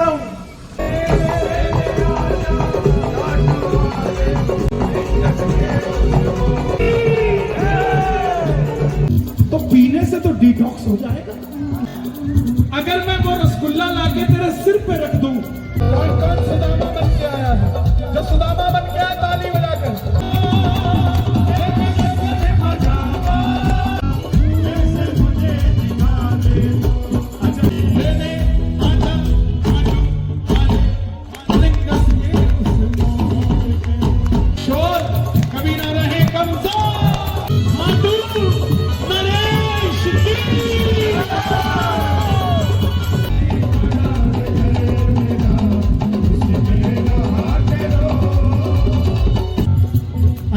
हूँ। तो पीने से तो डिटॉक्स हो जाएगा। अगर मैं वो रसगुल्ला लाके तेरे सिर पे रख दूं, कौन कौन सुदामा बन के आया है? जो सुदामा बन के आया ताली बजाकर।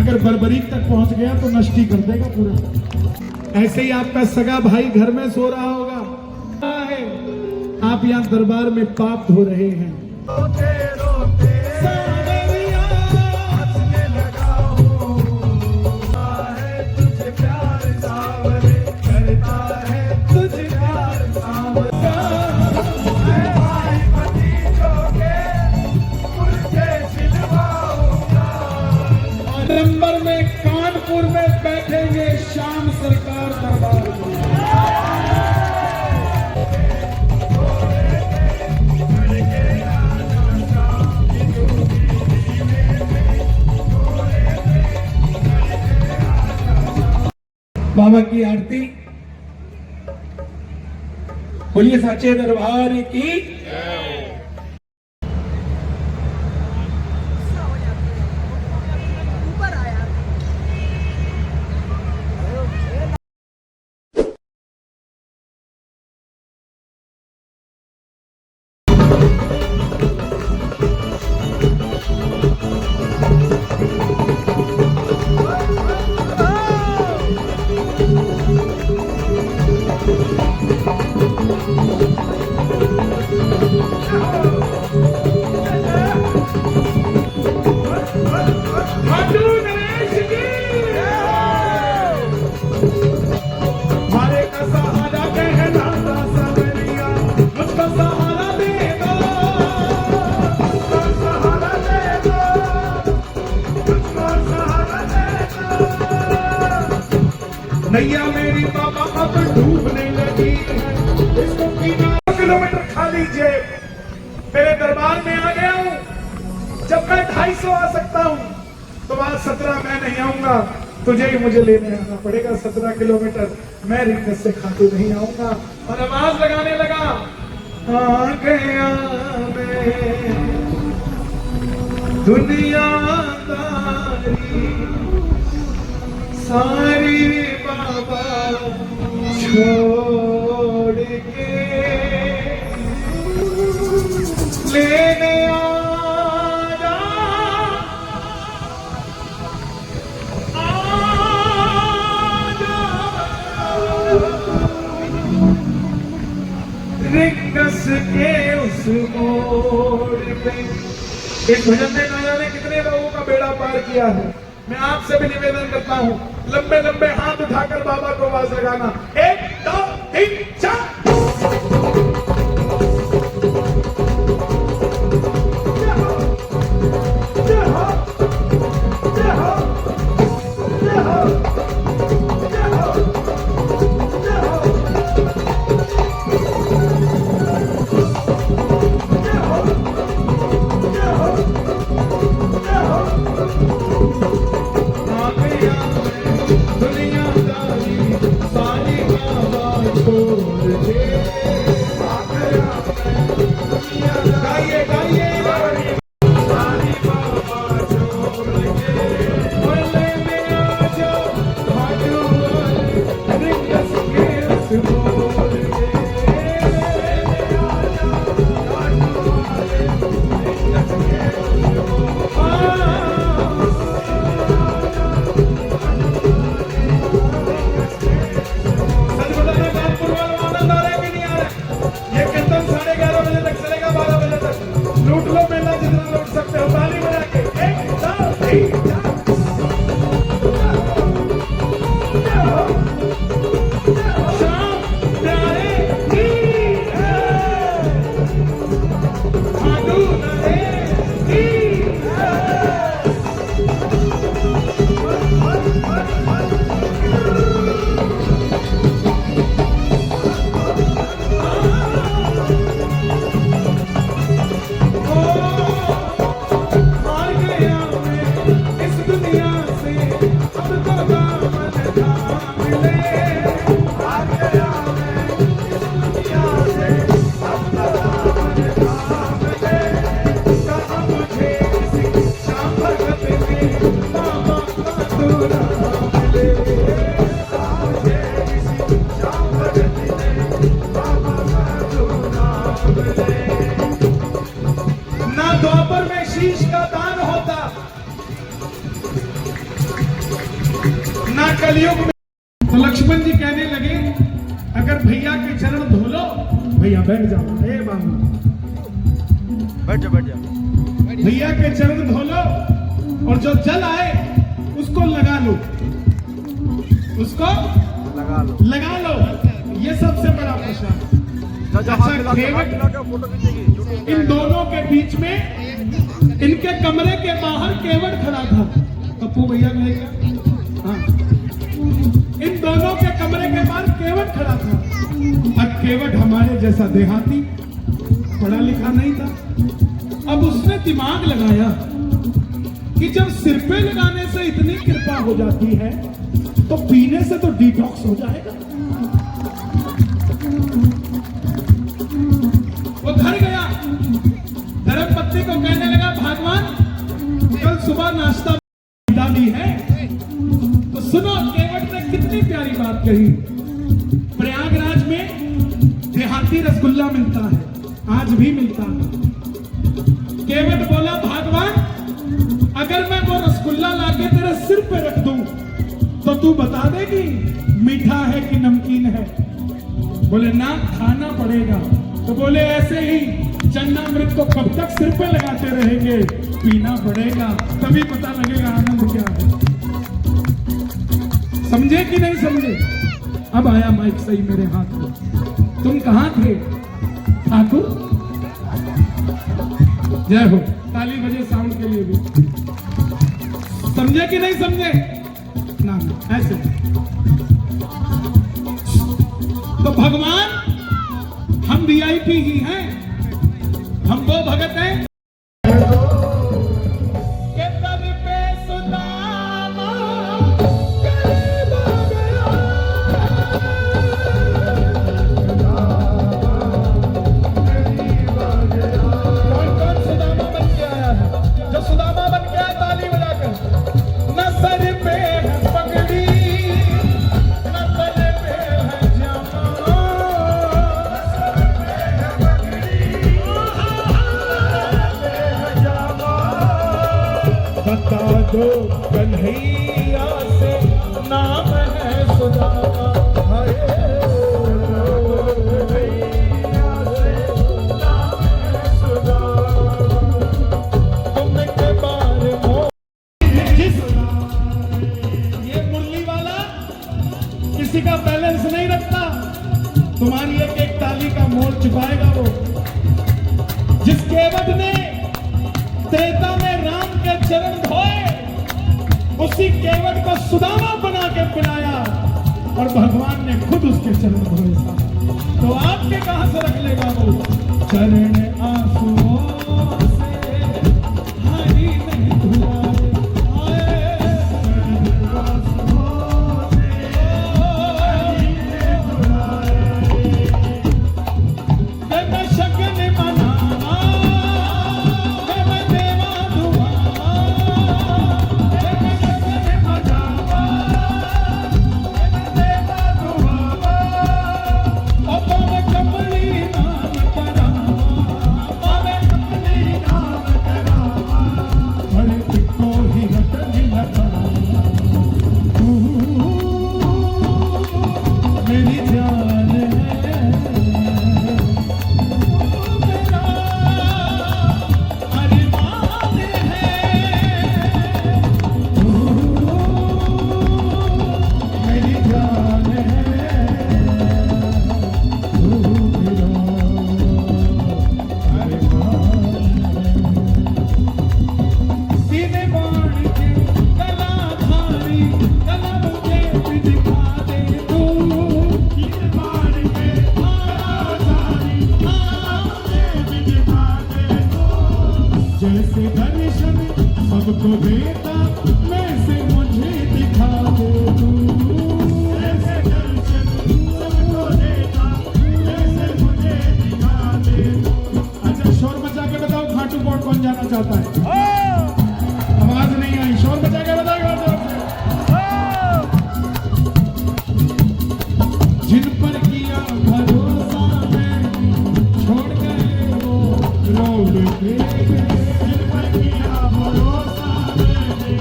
अगर बर्बरीक तक पहुंच गया तो नष्टी कर देगा पूरा। ऐसे ही आपका सगा भाई घर में सो रहा होगा, आप यहाँ दरबार में पाप धो रहे हैं। नवंबर में कानपुर में बैठेंगे श्याम सरकार दरबार में। बाबा की आरती, बोलिए सच्चे दरबार की। नैया मेरी बाबा अब डूबने लगी है, इसको 3 किलोमीटर खाली जेब। मेरे दरबार में आ गया हूँ। जब मैं 250 आ सकता हूँ तो आज 17 मैं नहीं आऊंगा, तुझे ही मुझे लेने आना पड़ेगा। 17 किलोमीटर मैं रिक्कत से खाते नहीं आऊंगा। और आवाज लगाने लगा, आ गया मैं दुनियादारी सारी बाबा छोड़ के लेने आजा, रिक्कस के उस मोड़ पे। इस भजन ने न जाने कितने लोगों का बेड़ा पार किया है। मैं आपसे भी निवेदन करता हूं, लंबे लंबे हाथ उठाकर बाबा को आवाज लगाना। 1 2 3 4। के चरण धो लो। भैया बैठ जाओ, हे बाबू बैठ जा। भैया के चरण धो लो और जो जल आए उसको लगा लो, उसको लगा लो। ये सबसे बड़ा प्रसाद। अच्छा, केवट इन दोनों के बीच में, इनके कमरे के बाहर केवट खड़ा था। पप्पू भैया कहे क्या? हाँ, इन दोनों के कमरे के बाहर केवट खड़ा था। अब केवट हमारे जैसा देहाती, पढ़ा लिखा नहीं था। अब उसने दिमाग लगाया कि जब सिर पे लगाने से इतनी कृपा हो जाती है तो पीने से तो डिटॉक्स हो जाएगा। वो घर गया, धर्म पत्नी को कहने लगा, भगवान कल सुबह नाश्ता डाली है तो सुनो, केवट ने कितनी प्यारी बात कही। प्रयागराज में देहाती रसगुल्ला मिलता है, आज भी मिलता है। केवट बोला, भगवान अगर मैं वो रसगुल्ला लाके तेरे सिर पे रख दूं तो तू बता देगी मीठा है कि नमकीन है? बोले ना, खाना पड़ेगा। तो बोले ऐसे ही चन्नामृत को कब तक सिर पे लगाते रहेंगे, पीना पड़ेगा, तभी पता लगेगा आनंद क्या है। समझे कि नहीं समझे? अब आया माइक सही मेरे हाथ में। तुम कहां थे ठाकुर? जय हो, ताली बजे साउंड के लिए भी। समझे कि नहीं समझे? ना ऐसे। तो भगवान हम वीआईपी ही हैं, हम वो भगत हैं के दर पे सुदामा करीब आ गया। कौन सुदामा बन के आया है? जो सुदामा बन के आया, ताली बजाकर। न सर पे है पगड़ी, न गले पे है जामा, बता दो कन्हैया से नाम है सुदामा। ये मुरली वाला किसी का बैलेंस नहीं रखता, तुम्हारी एक एक ताली का मोल चुकाएगा वो। जिस केवट ने त्रेता में राम के चरण धोए, उसी केवट को सुदामा बना के पिलाया और भगवान ने खुद उसके चरण धोए साहब। तो आपके कहां से रख लेगा वो? चरण आंसुओं से हरी नहीं धुलाए, मैं शगन मनावा, मैं देवा दुआवा, मैं शगन मनावा, मैं देवा दुआवा, अपन कमली नाम करावा, पावे कमली नाम करावा, बड़े को ही रतन लगावा, मेरी जान है जैसे दर्शन सबको देता, वैसे मुझे दिखा दे तू। जैसे दर्शन सबको देता, वैसे मुझे दिखा दे तू। अच्छा, शोर मचा के बताओ, खाटू पॉट कौन जाना चाहता है? आवाज नहीं आई, शोर मचा के बताओ। जिन पर किया भरोसा मैं छोड़ गए वो रोड पे, जिन पर किया भरोसा मैंने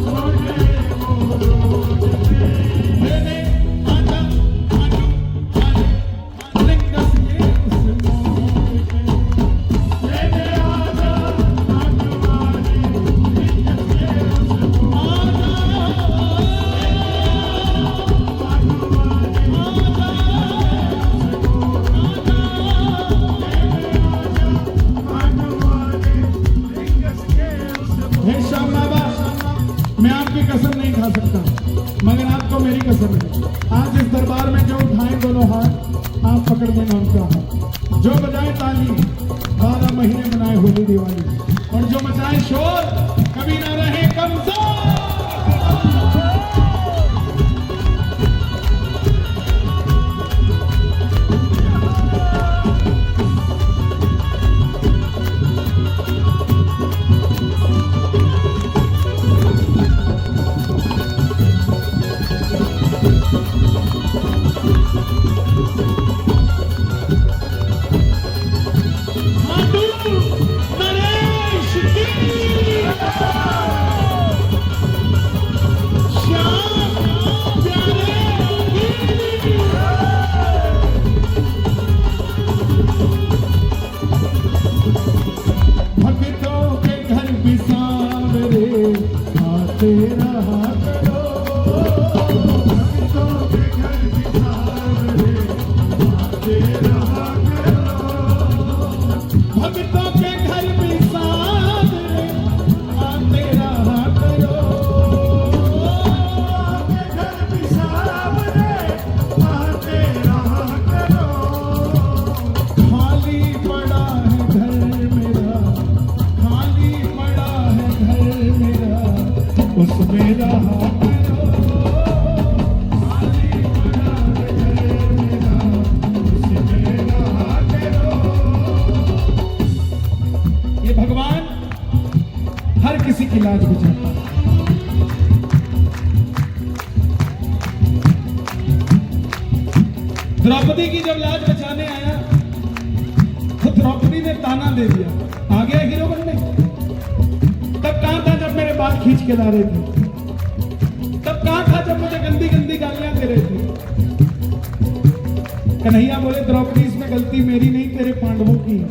छोड़ गए वो रोड पे। मैंने आजा आजू आजे पकड़ देना उनका हाथ। जो बजाए ताली 12 महीने मनाए होली दिवाली, और जो मचाए शोर कभी ना रहे कमजोर। हर किसी की लाज बचाता है। द्रौपदी की जब लाज बचाने आया तो द्रौपदी ने ताना दे दिया, आ गया हीरो बनने। तब कहां था जब मेरे बाल खींच के ला रहे थे? तब कहां था जब मुझे गंदी गंदी गालियां दे रहे थे? कन्हैया बोले द्रौपदी इसमें गलती मेरी नहीं, तेरे पांडवों की है।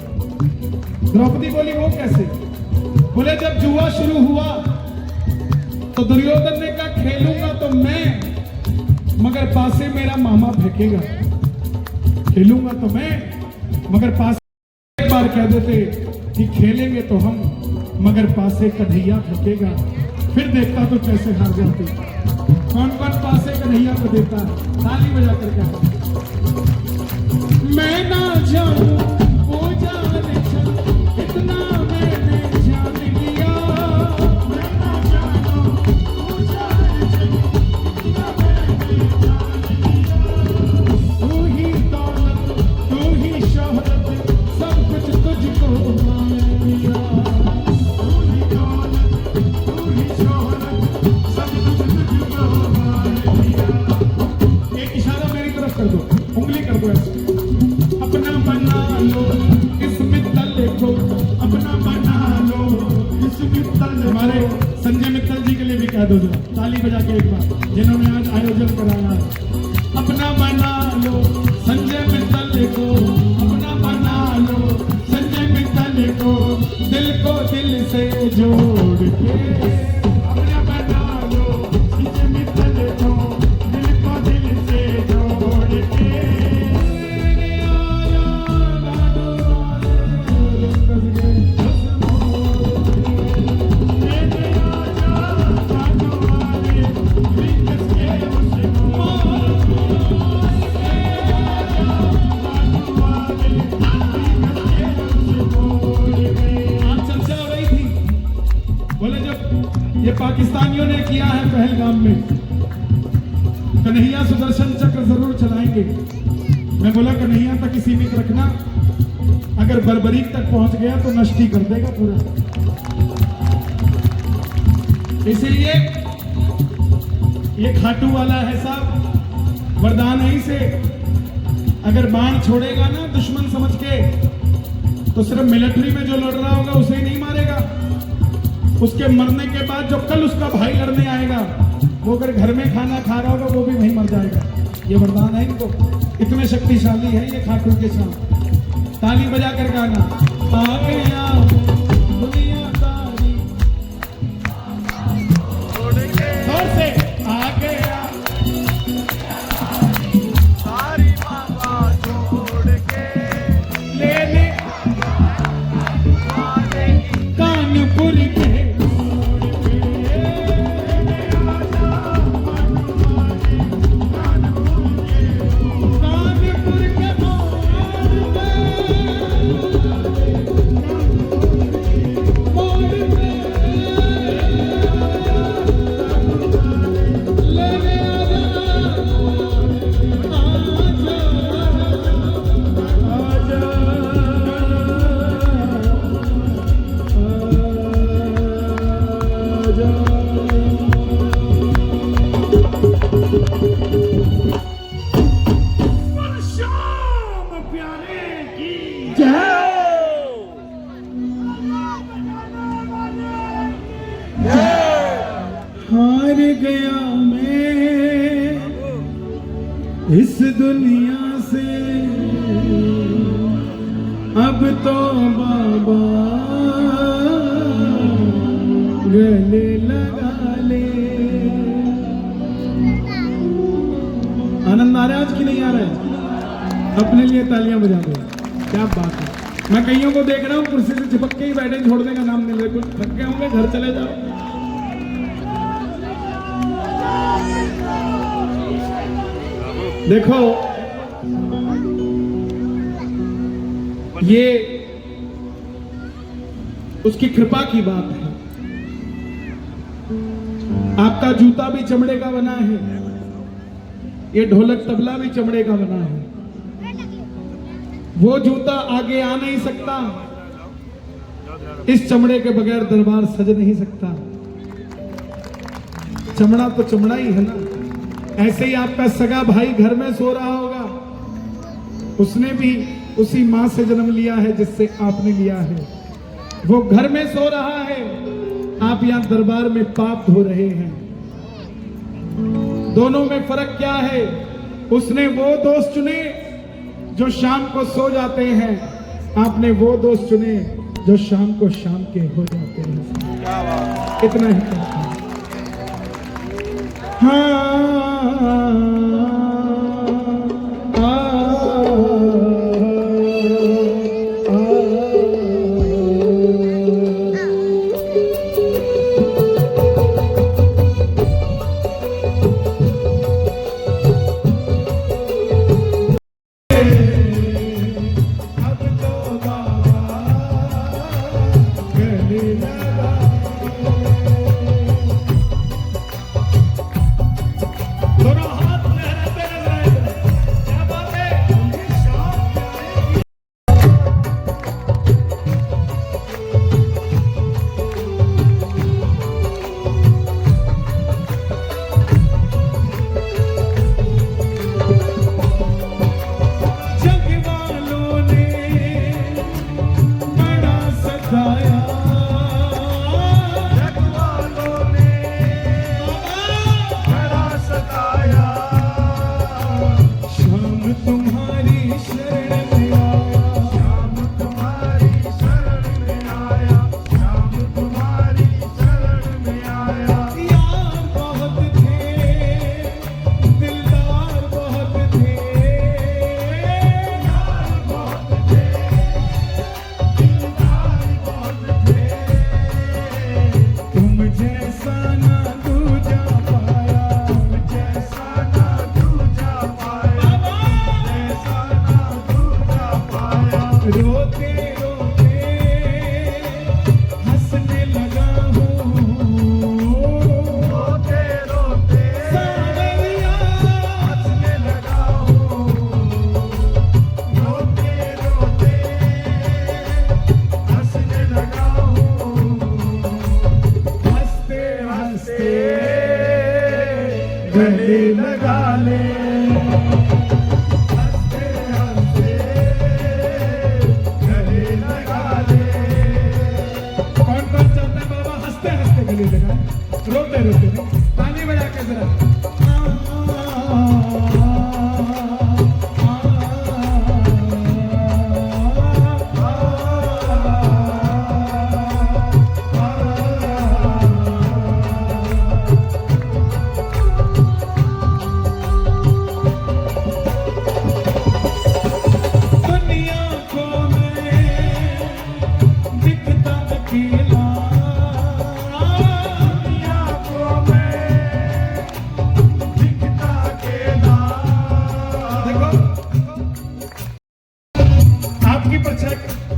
द्रौपदी बोली वो कैसे? बोले जब जुआ शुरू हुआ तो दुर्योधन ने कहा खेलूंगा तो मैं, मगर पासे मेरा मामा फेंकेगा। खेलूंगा तो मैं, मगर पासे एक बार कह देते कि खेलेंगे तो हम, मगर पासे कन्हैया फेंकेगा। फिर देखता तो कैसे हार जाते। कौन कौन पासे कन्हैया को देता है? ताली बजा कर कहता मैं ना जाऊं वो जाने चल, इतना मैंने जान लिया। मैं ना जाऊं वो जाने चल, इतना मैंने जान लिया। तू ही दौलत, तू ही शोहरत, सब कुछ तुझको मान लिया। तू ही दौलत, तू ही शोहरत, सब कुछ तुझको मान लिया। एक इशारा मेरी तरफ कर दो, उंगली कर दो ऐसे। अपना बना लो इस मित्तल को, अपना बना लो इस मित्तल। हमारे संजय मित्तल जी के लिए भी कह दो जरा, ताली बजा के एक बार, जिन्होंने आज आयोजन कराया है। अपना बना लो संजय मित्तल को, अपना बना लो संजय मित्तल को, दिल को दिल से जोड़ के। अपना बना लो संजय मित्तल को, दिल को दिल से जोड़ के। ये पाकिस्तानियों ने किया है पहलगाम में, कन्हैया सुदर्शन चक्र जरूर चलाएंगे। मैं बोला कन्हैया तक सीमित रखना, अगर बर्बरीक तक पहुंच गया तो नष्ट ही कर देगा पूरा। इसीलिए ये खाटू वाला है साहब, वरदान है इसे। अगर बाण छोड़ेगा ना दुश्मन समझ के, तो सिर्फ मिलिट्री में जो लड़ रहा होगा उसे ही नहीं मारेगा, उसके मरने के बाद जो कल उसका भाई लड़ने आएगा, वो अगर घर में खाना खा रहा होगा वो भी वहीं मर जाएगा। ये वरदान है इनको, इतने शक्तिशाली है ये खाटू के साथ। ताली बजा कर गाना आ गया दुनियादारी, जोर से आ गया सारी बाबा छोड़ के, लेने कानपुर के कानपुर के हार गया मैं इस दुनिया से, अब तो बाबा गले लगा ले। आनंद आ रहा है आज की नहीं आ रहा है? अपने लिए तालियां बजा दो, क्या बात है। मैं कईयों को देख रहा हूँ कुर्सी से चिपक के ही बैठे, छोड़ने का नाम नहीं ले, कुछ थक गए होंगे, घर चले जाओ। देखो ये उसकी कृपा की बात है। आपका जूता भी चमड़े का बना है, ये ढोलक तबला भी चमड़े का बना है। वो जूता आगे आ नहीं सकता, इस चमड़े के बगैर दरबार सज नहीं सकता। चमड़ा तो चमड़ा ही है ना। ऐसे ही आपका सगा भाई घर में सो रहा होगा, उसने भी उसी मां से जन्म लिया है जिससे आपने लिया है। वो घर में सो रहा है, आप यहां दरबार में पाप धो रहे हैं। दोनों में फर्क क्या है? उसने वो दोस्त चुने जो शाम को सो जाते हैं, आपने वो दोस्त चुने जो शाम को शाम के हो जाते हैं। इतना ही कहता है। गले लगा ले, हंसते हंसते गले लगा ले। कौन कौन चाहता है बाबा हंसते हंसते गले लगाए, रोते रोते नहीं, ताली बजा के जरा।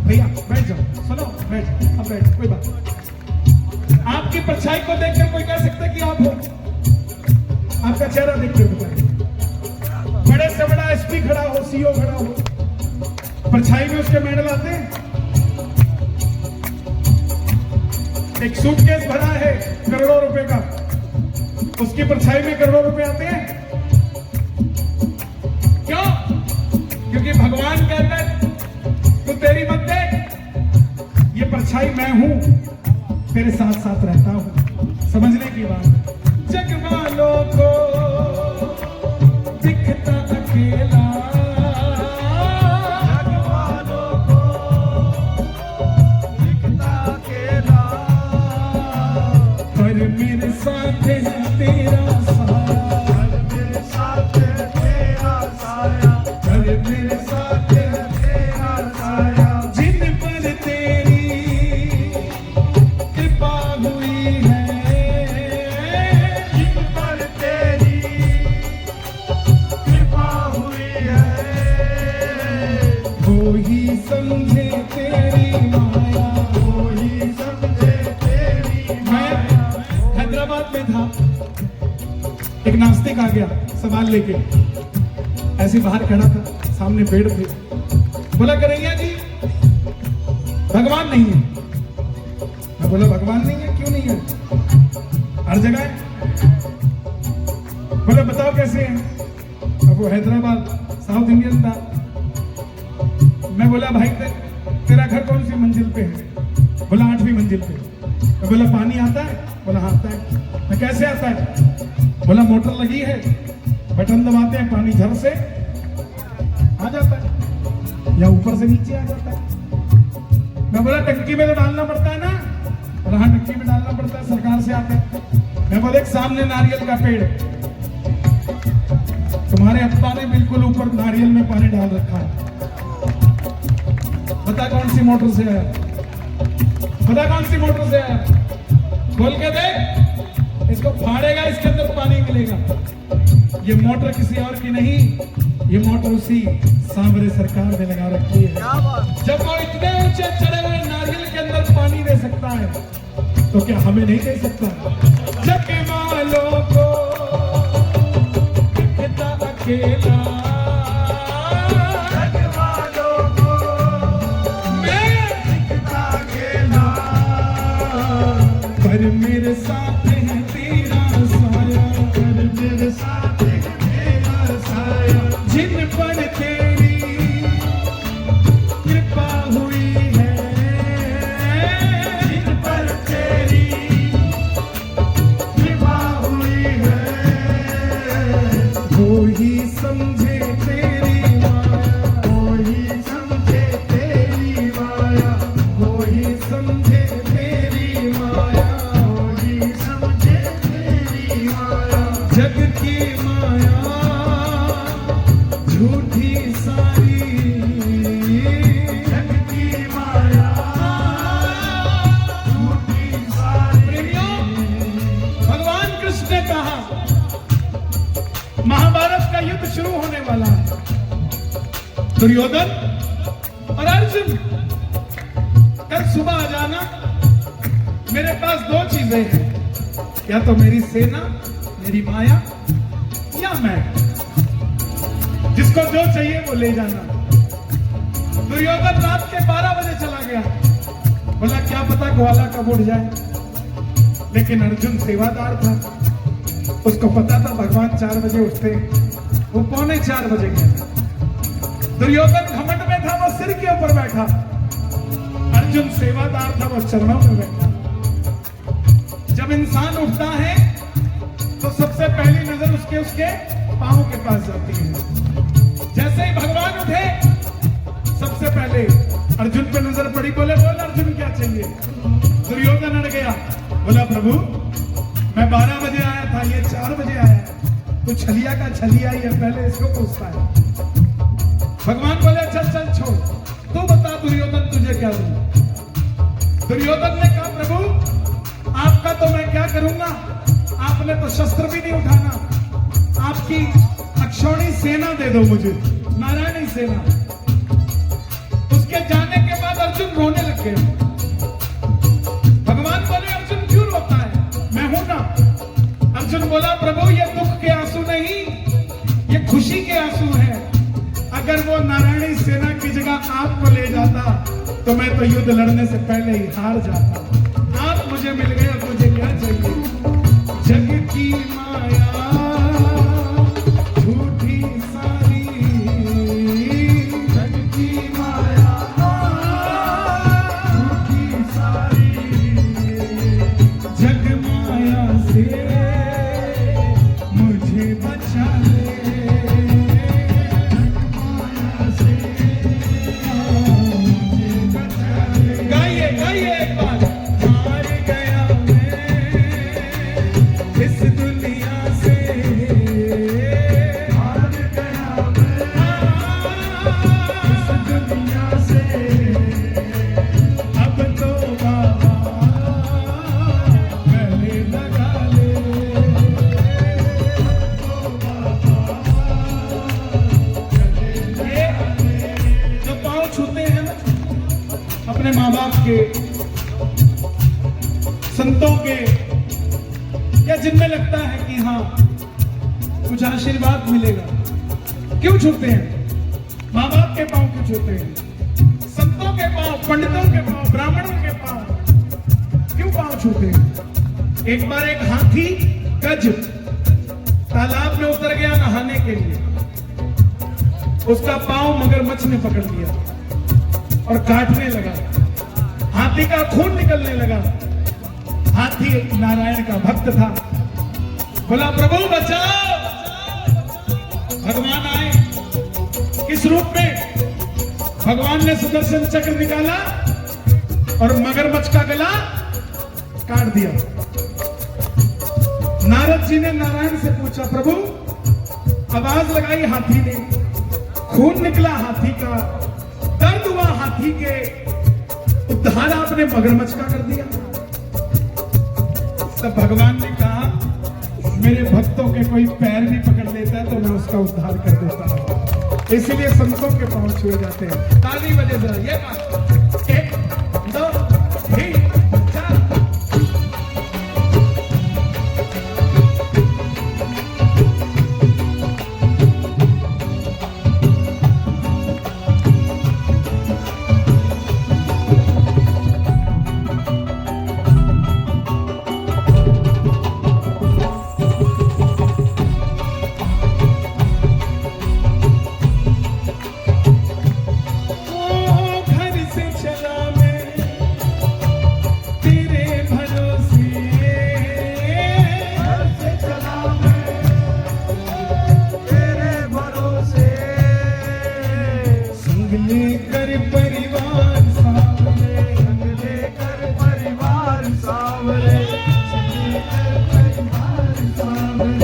भैया बैठ जाओ, सुनो बैठ, अब बैठ, कोई बात नहीं। आपकी परछाई को देखकर कोई कह सकता है कि आप हो, आपका चेहरा देखकर बताए। बड़े से बड़ा एसपी खड़ा हो, सीओ खड़ा हो, परछाई में उसके मेडल आते हैं। एक सूटकेस भरा है करोड़ों रुपए का, उसकी परछाई में करोड़ों रुपए आते हैं। क्यों? क्योंकि भगवान कहता है तेरी मत देख, ये परछाई मैं हूं, तेरे साथ साथ रहता हूं। समझने की बात है। जग वालों को दिखता अकेला, जग वालों को दिखता अकेला, पर मेरे साथ है तेरा साया, मेरे साथ है तेरा साया, पर मेरे साथ है तेरा साया, जिन पर तेरी कृपा हुई है, जिन पर तेरी कृपा हुई है, वो ही समझे तेरी माया। कोई समझे तेरी मैं हैदराबाद में था, एक नास्तिक आ गया सवाल लेके, ऐसे बाहर खड़ा था, सामने पेड़ थे। बोला कन्हैया जी भगवान नहीं है। मैं बोला भगवान नहीं है, क्यों नहीं है? हर जगह है। बोला बताओ कैसे है? अब वो हैदराबाद साउथ इंडियन था। मैं बोला भाई तेरा घर कौन सी मंजिल पे है? बोला 8वीं मंजिल पे। मैं बोला पानी आता है? बोला हाँ आता है। मैं कैसे आता है? बोला मोटर लगी है, बटन दबाते हैं, पानी झर से आ जाता है या ऊपर से नीचे आ जाता है। मैं बोला टंकी में तो डालना पड़ता है ना? बोला हाँ टंकी में डालना पड़ता है, सरकार से आता है। मैं बोला एक सामने नारियल का पेड़ है, तुम्हारे अप्पा ने बिल्कुल ऊपर नारियल में पानी डाल रखा है, बता कौन सी मोटर से आया? बता कौन सी मोटर से आया? खोल के देख, इसको फाड़ेगा, इसके अंदर पानी मिलेगा। ये मोटर किसी और की नहीं, ये मोटर उसी सांवरे सरकार ने लगा रखी है। क्या बात, जब वो इतने ऊंचे चढ़े हुए नारियल के अंदर पानी दे सकता है, तो क्या हमें नहीं दे सकता? जग वालों को दिखता अकेला, जग वालों को मैं दिखता अकेला, पर मेरे साथ है तेरा साया, पर मेरे साथ है तेरा साया, जिन पर तेरी कृपा हुई है, जिन पर तेरी कृपा हुई है, वो ही समझे तेरी माया, कोई समझे तेरी माया, कोई समझे तेरी माया, कोई समझे तेरी माया, जग की माया झूठी सारी, जग की माया झूठी सारी। प्रेमियों, भगवान कृष्ण ने कहा महाभारत का युद्ध शुरू होने वाला है, दुर्योधन और अर्जुन कल सुबह आ जाना, मेरे पास 2 चीजें हैं, या तो मेरी सेना, मेरी माया, या मैं, जिसको जो चाहिए वो ले जाना। दुर्योधन रात के 12 बजे चला गया, बोला क्या पता ग्वाला कब उठ जाए, लेकिन अर्जुन सेवादार था, उसको पता था भगवान 4 बजे उठते, वो 3:45 बजे गया। दुर्योधन घमंड में था, वो सिर के ऊपर बैठा, अर्जुन सेवादार था, वो चरणों में बैठा। जब इंसान उठता है तो सबसे पहली नजर उसके पांव के पास जाती है। जैसे ही भगवान उठे, सबसे पहले अर्जुन पे नजर पड़ी, बोले बोल अर्जुन क्या चाहिए? दुर्योधन अड़ गया, बोला प्रभु मैं 12 बजे आया था, ये 4 बजे आया, तो छलिया का छलिया ही है, पहले इसको पूछता है। भगवान बोले चल चल छोड़, तू बता दुर्योधन तुझे क्या दूं? दुर्योधन ने कहा प्रभु आपका तो मैं क्या करूंगा, आपने तो शस्त्र भी नहीं उठाना, आपकी अक्षौणी सेना दे दो मुझे, नारायणी सेना। उसके जाने के बाद अर्जुन रोने लग गया। भगवान बोले अर्जुन क्यों रोता है? मैं हूं ना। अर्जुन बोला प्रभु ये दुख के आंसू नहीं, ये खुशी के आंसू हैं। अगर वो नारायणी सेना की जगह आपको ले जाता तो मैं तो युद्ध लड़ने से पहले ही हार जाता। आप मुझे मिल गए, अब मुझे क्या चाहिए? जग की माया झूठी सारी, जग की माया अपने माँ बाप के, संतों के, या जिनमें लगता है कि हाँ कुछ आशीर्वाद मिलेगा, क्यों छूते हैं? माँ बाप के पांव क्यों छूते हैं? संतों के पांव, पंडितों के पांव, ब्राह्मणों के पांव क्यों पांव छूते हैं? एक बार एक हाथी गज तालाब में उतर गया नहाने के लिए। उसका पांव मगरमच्छ ने पकड़ लिया और काटने लगा। हाथी का खून निकलने लगा। हाथी नारायण का भक्त था, बोला प्रभु बचाओ। भगवान आए, किस रूप में? भगवान ने सुदर्शन चक्र निकाला और मगरमच्छ का गला काट दिया। नारद जी ने नारायण से पूछा, प्रभु आवाज लगाई हाथी ने, खून निकला हाथी का, दर्द हुआ हाथी के, उद्धार आपने मगरमच्छ का कर दिया। तब भगवान ने कहा, मेरे भक्तों के कोई पैर भी पकड़ लेता है तो मैं उसका उद्धार कर देता हूं। इसीलिए संतों के पांव छुए जाते हैं। ताली बजे जरा, ये बात। 1 2 3 4।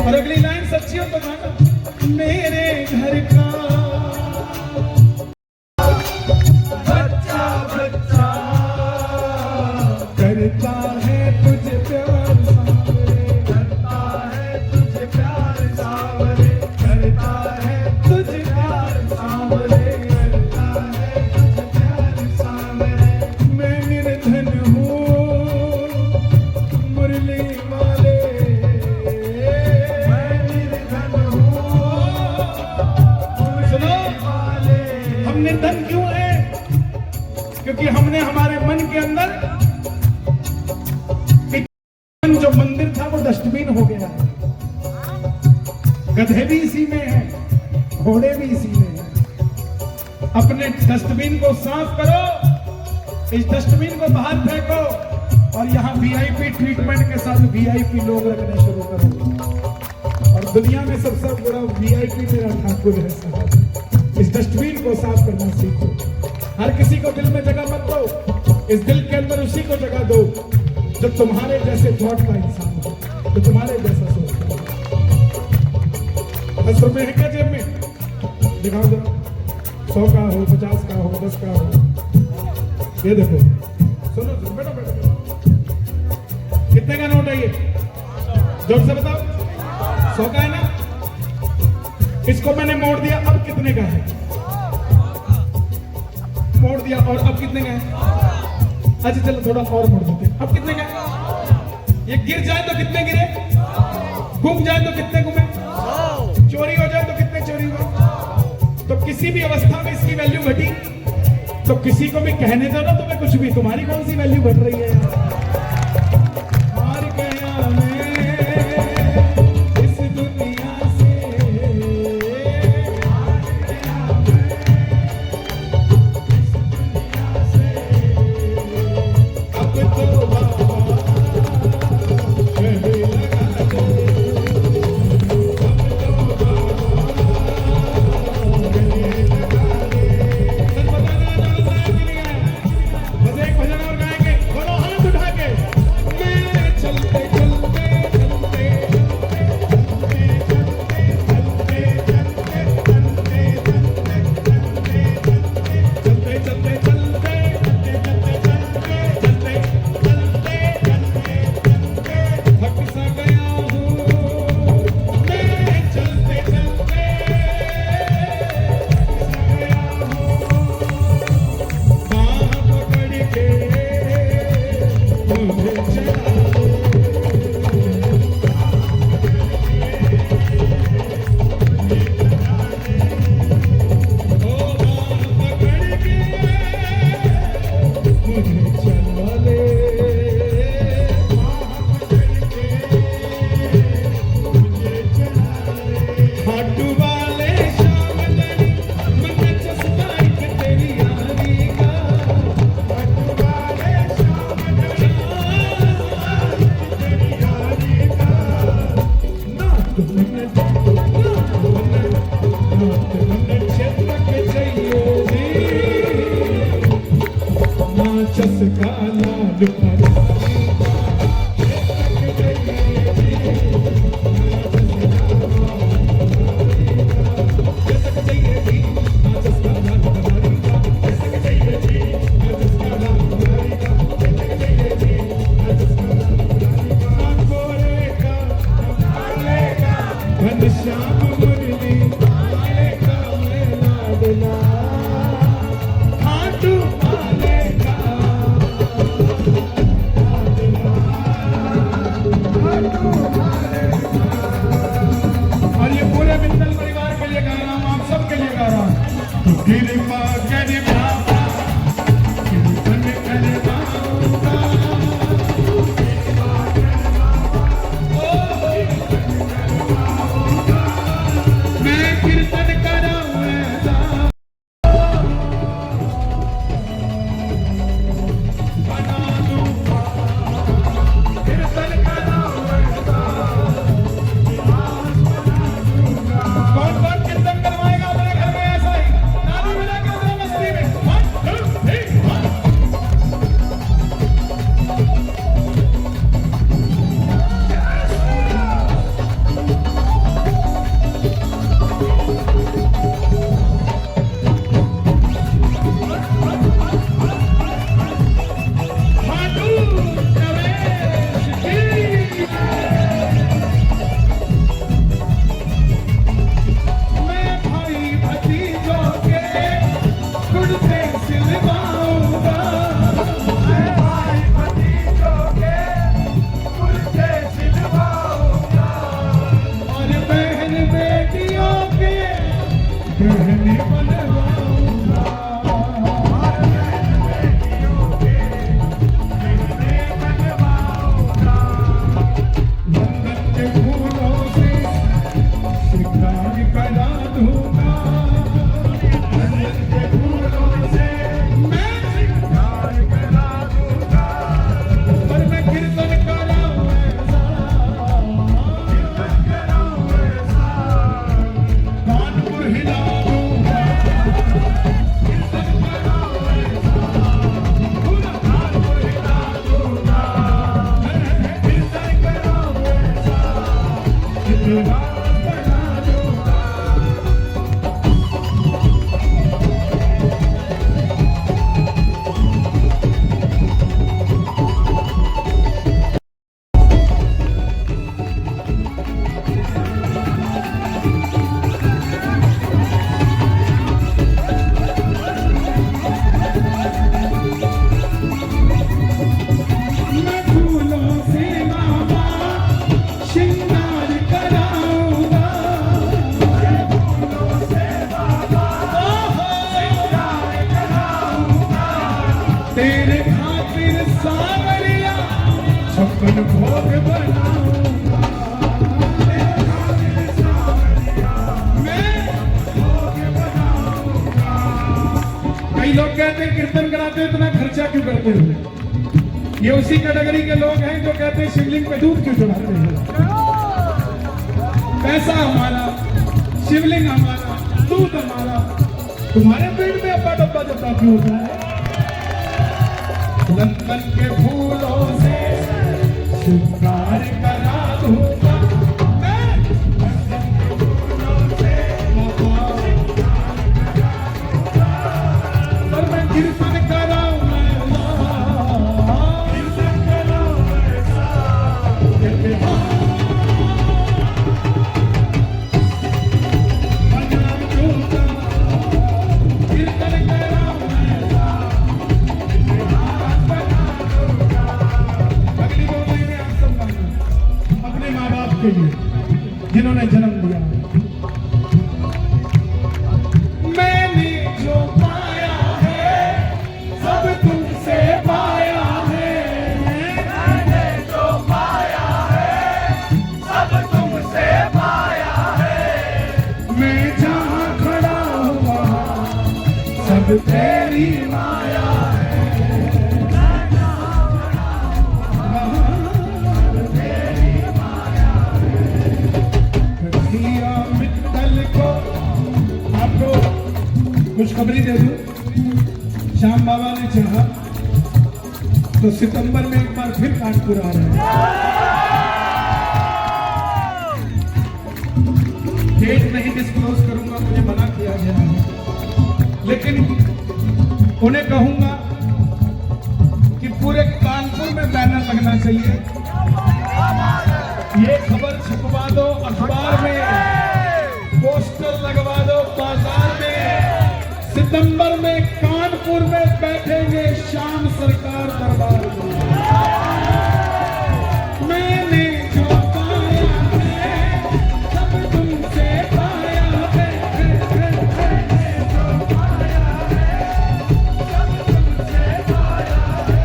और अगली लाइन सच्ची हो तो गाना, मेरे घर का बच्चा बच्चा करता है तुझे प्यार सावरे, करता है तुझे प्यार सावरे, करता है तुझे प्यार सावरे, करता है तुझे प्यार सावरे। मैं निर्धन हूँ मुरली वाले, निर्धन क्यों है? क्योंकि हमने हमारे मन के अंदर जो मंदिर था वो डस्टबिन हो गया है। गधे भी इसी में है, घोड़े भी इसी में है। अपने डस्टबिन को साफ करो, इस डस्टबिन को बाहर फेंको और यहाँ वीआईपी ट्रीटमेंट के साथ वीआईपी लोग रखने शुरू करो। और दुनिया में सबसे बड़ा वीआईपी मेरा ठाकुर है साहब। इस डस्टबिन को साफ करना सीखो। हर किसी को दिल में जगह मत दो, इस दिल के अंदर उसी को जगह दो जो तुम्हारे जैसे थॉट का इंसान हो, जो तुम्हारे जैसा सोचता हो। 10 रुपए है क्या जेब में? दिखाओ जरा। 100 का हो, 50 का हो, 10 का हो। ये देखो, सुनो बैठो बैठो। कितने का नोट है ये? जोर से बताओ। 100 का है ना? इसको मैंने मोड़ दिया, अब कितने का है? मोड़ दिया और अब कितने का है? अच्छा चलो थोड़ा और मोड़ देते हैं। अब कितने का है? ये गिर जाए तो कितने गिरे? घूम जाए तो कितने घूमे? चोरी हो जाए तो कितने चोरी हुए? तो किसी भी अवस्था में इसकी वैल्यू घटी तो किसी को भी कहने दो ना तुम्हें कुछ भी, तुम्हारी कौन सी वैल्यू घट रही है? हार गया मैं इस दुनिया से, बस एक भजन और गाएंगे। दोनों हाथ उठा मुझे चला चस्का लाल घनश्याम मुरली माले का मेला दिला खाटू माले का और ये पूरे मित्तल परिवार के लिए गा रहा हूँ, आप सबके लिए गा रहा हूँ। तो गिरवा करे बाबा कीर्तन करे बाबा मैं कीर्तन कराऊं ऐसा बना दूंगा कीर्तन कराऊं ऐसा कौन कौन कीर्तन करवाएगा अपने घर में ऐसा ही ताली बजा के जरा मस्ती में 1 2 3 मैं भाई भतीजों के कुर्ते सिलवाऊंगा मैं भाई भतीजों के कुर्ते सिलवाऊंगा और बहन बेटियों के गहने बनवाऊंगा और बहन बेटियों के गहने बनवाऊंगा लंदन के फूलों से श्रृंगार करा दूंगा लंदन के फूलों से मैं श्रृंगार करा दूंगा पर मैं कीर्तन कराऊं ऐसा कीर्तन कराऊं ऐसा कानपुर हिला दूंगा कीर्तन कराऊं ऐसा पूरा कानपुर हिला दूंगा कीर्तन कराऊं ऐसा कितना बना दूंगा मैं फूलों से बाबा श्रृंगार कराऊंगा मैं फूलों से बाबा श्रृंगार कराऊंगा तेरे खातिर सावरिया 56 भोग बनाऊंगा तेरे खातिर सावरिया मैं भोग बनाऊंगा कई लोग कहते हैं कीर्तन कराते हो इतना खर्चा क्यों करते हो ये उसी कैटेगरी के लोग हैं जो कहते हैं शिवलिंग पे दूध क्यों चढ़ाते हैं पैसा हमारा शिवलिंग हमारा दूध हमारा तुम्हारे पेट में अब्बा डब्बा जब्बा क्यों होता है लंदन के फूलों से श्रृंगार करा दूंगा मैं लंदन के फूलों से बाबा श्रृंगार करा दूंगा पर मैं कीर्तन कराऊं कीर्तन कराऊं ऐसा कहते हाँ बना दूंगा कीर्तन कराऊं ऐसा बना दूंगा तेरी माया है। तेरी माया है। कन्हैया मित्तल को आपको खुशखबरी दे दूं, श्याम बाबा ने चाहा तो सितंबर में एक बार फिर कानपुर आ रहे हैं। डेट नहीं डिस्क्लोज करूंगा, मुझे मना किया गया है, लेकिन उन्हें कहूंगा कि पूरे कानपुर में बैनर लगना चाहिए, ये खबर छपवा दो अखबार में, पोस्टर लगवा दो बाजार में, सितंबर में कानपुर में बैठेंगे श्याम सरकार दरबार में। मैंने जो पाया है सब तुमसे पाया है। मैंने जो पाया है सब तुमसे पाया है।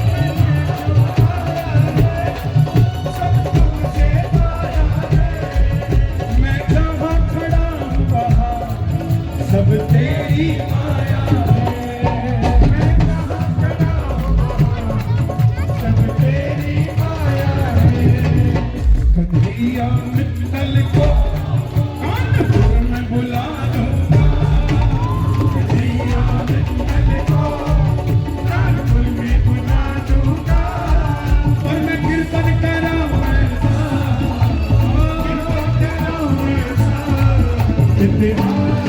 मैंने जो पाया है सब तुमसे पाया है। मैं जहाँ खड़ा हूँ वहाँ सब तेरी माया है। मैं जहाँ खड़ा हूँ वहाँ सब तेरी माया है। कन्हैया मित्तल को कानपुर में बुला दूंगा। कन्हैया मित्तल को कानपुर में बुला दूंगा। और मैं कीर्तन कराऊं ऐसा, कीर्तन कराऊं ऐसा, इतिहास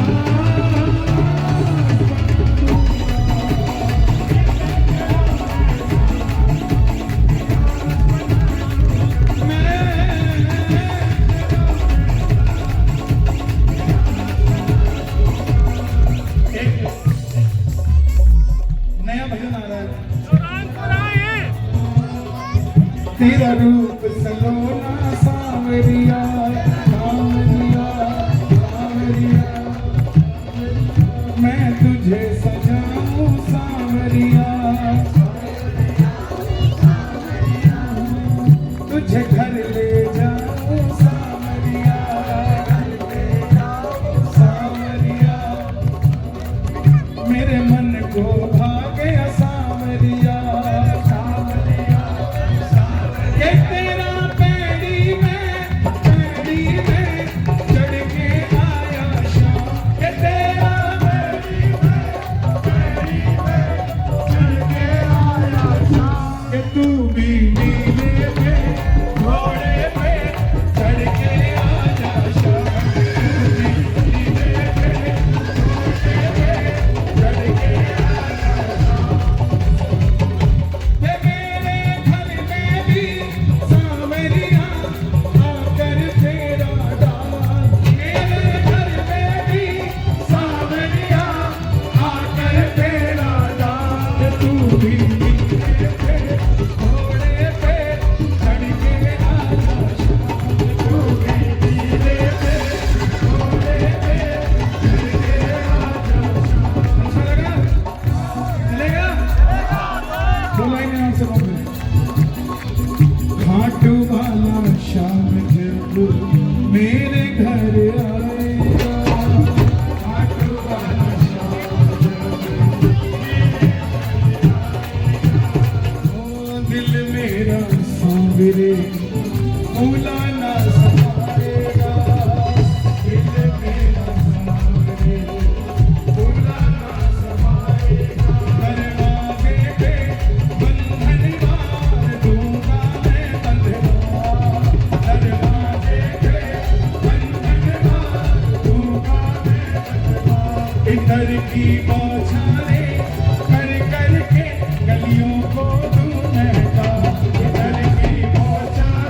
नया भजन आ रहा है। तेरा रूप सलोना सांवरिया सांवरिया सांवरिया, मैं तुझे सजाऊं सांवरिया, तुझे घर ले जाऊं सांवरिया, सांवरिया, मेरे मन को भा गया सांवरिया, सांवरिया, के तेरा पैड़ी में चढ़ के आया शाम, के तेरा पैड़ी में चढ़ के आया शाम, के तू भी नीले पे घोड़े पे चढ़ के आजा शाम, तू भी नीले पे घोड़े पे चढ़ के आजा शाम। ये मेरे घर में भी सांवरिया आकर तेरा डाल, मेरे घर में भी सांवरिया आकर तेरा डाल, तू भी नीले पे घोड़े पे चढ़ के आजा शाम, तू भी नीले पे घोड़े पे चढ़ के आजा शाम। अच्छा लगा? चलेगा? दो लाइनें आपसे बोल रहे हैं। घाट वाला शाम जब मेरे घर आएगा, घाट वाला शाम जब ओ दिल मेरा सांवरे भूला ना समाएगा, दिल मेरा सांवरे भूला ना समाएगा, दरवाजे पे बंधन मार दूंगा मैं बंधवा, दरवाजे पे बंधन मार दूंगा मैं बंधवा, इधर की बौछारें कर कर के गलियों को तू महका, इधर की बौछारें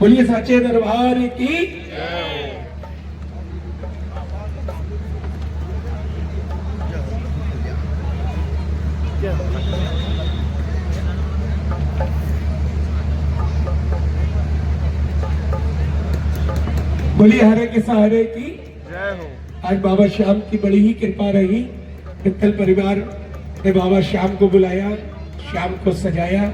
बोलिए सच्चे दरबार की। बोलिए हरे के सहारे की जय हो। आज बाबा श्याम की बड़ी ही कृपा रही। मित्तल परिवार ने बाबा श्याम को बुलाया, श्याम को सजाया।